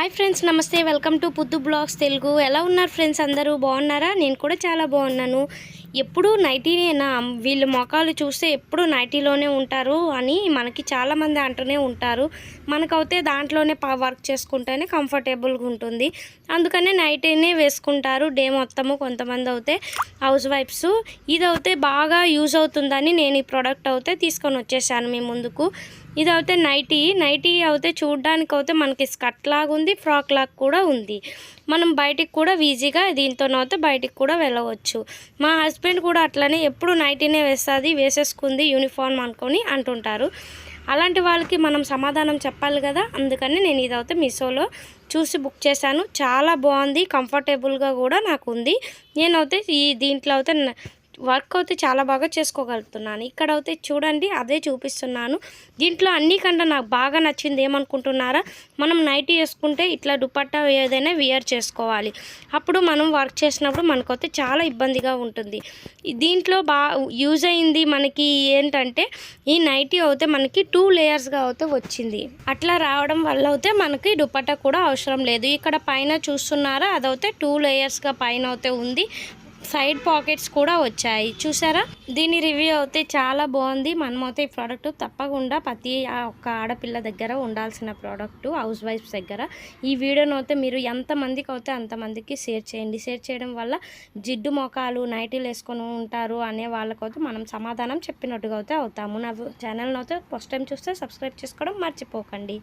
Hi friends, నమస్తే. Welcome to Puddu blogs Telugu. ఎలా ఉన్నారు ఫ్రెండ్స్? అందరూ బాగున్నారా? నేను కూడా చాలా బాగున్నాను. ఎప్పుడు నైటీనేనా, వీళ్ళు మొఖాలు చూస్తే ఎప్పుడు నైటీలోనే ఉంటారు అని మనకి చాలామంది అంటూనే ఉంటారు. మనకైతే దాంట్లోనే వర్క్ చేసుకుంటేనే కంఫర్టబుల్గా ఉంటుంది. అందుకనే నైటీనే వేసుకుంటారు డే మొత్తము. కొంతమంది అయితే హౌస్ వైఫ్స్. ఇదైతే బాగా యూజ్ అవుతుందని నేను ఈ ప్రోడక్ట్ అయితే తీసుకొని వచ్చేసాను మీ ముందుకు. ఇదైతే నైటీ అయితే చూడడానికి అయితే మనకి స్కర్ట్ లాగా ఉంది, ఫ్రాక్ లాగా కూడా ఉంది. మనం బయటికి కూడా ఈజీగా దీంతోనైతే బయటికి కూడా వెళ్ళవచ్చు. మా హస్బెండ్ కూడా అట్లనే ఎప్పుడు నైటీనే వేసేసుకుంది యూనిఫామ్ అనుకొని అంటుంటారు. అలాంటి వాళ్ళకి మనం సమాధానం చెప్పాలి కదా. అందుకని నేను ఇదైతే మీషోలో చూసి బుక్ చేశాను. చాలా బాగుంది, కంఫర్టబుల్గా కూడా నాకు ఉంది. నేనైతే దీంట్లో అయితే వర్క్ అయితే చాలా బాగా చేసుకోగలుగుతున్నాను. ఇక్కడైతే చూడండి, అదే చూపిస్తున్నాను. దీంట్లో అన్నికంటే నాకు బాగా నచ్చింది ఏమనుకుంటున్నారా, మనం నైటీ వేసుకుంటే ఇట్లా దుపట్టా ఏదైనా వియర్ చేసుకోవాలి. అప్పుడు మనం వర్క్ చేసినప్పుడు మనకైతే చాలా ఇబ్బందిగా ఉంటుంది. దీంట్లో యూజ్ అయింది మనకి ఏంటంటే, ఈ నైటీ అయితే మనకి 2 లేయర్స్గా అయితే వచ్చింది. అట్లా రావడం వల్ల అయితే మనకి దుపట్టా కూడా అవసరం లేదు. ఇక్కడ పైన చూస్తున్నారా, అదైతే 2 లేయర్స్గా పైన అయితే ఉంది. సైడ్ పాకెట్స్ కూడా వచ్చాయి, చూసారా. దీని రివ్యూ అయితే చాలా బాగుంది. మనమైతే ఈ ప్రోడక్ట్ తప్పకుండా ప్రతి ఒక్క ఆడపిల్ల దగ్గర ఉండాల్సిన ప్రోడక్ట్, హౌస్ వైఫ్స్ దగ్గర. ఈ వీడియోను అయితే మీరు ఎంతమందికి అయితే అంతమందికి షేర్ చేయండి. షేర్ చేయడం వల్ల జిడ్డు మొఖాలు నైటీలు వేసుకొని ఉంటారు అనే వాళ్ళకైతే మనం సమాధానం చెప్పినట్టుగా అయితే అవుతాము. నా ఛానల్ని అయితే ఫస్ట్ టైం చూస్తే సబ్స్క్రైబ్ చేసుకోవడం మర్చిపోకండి.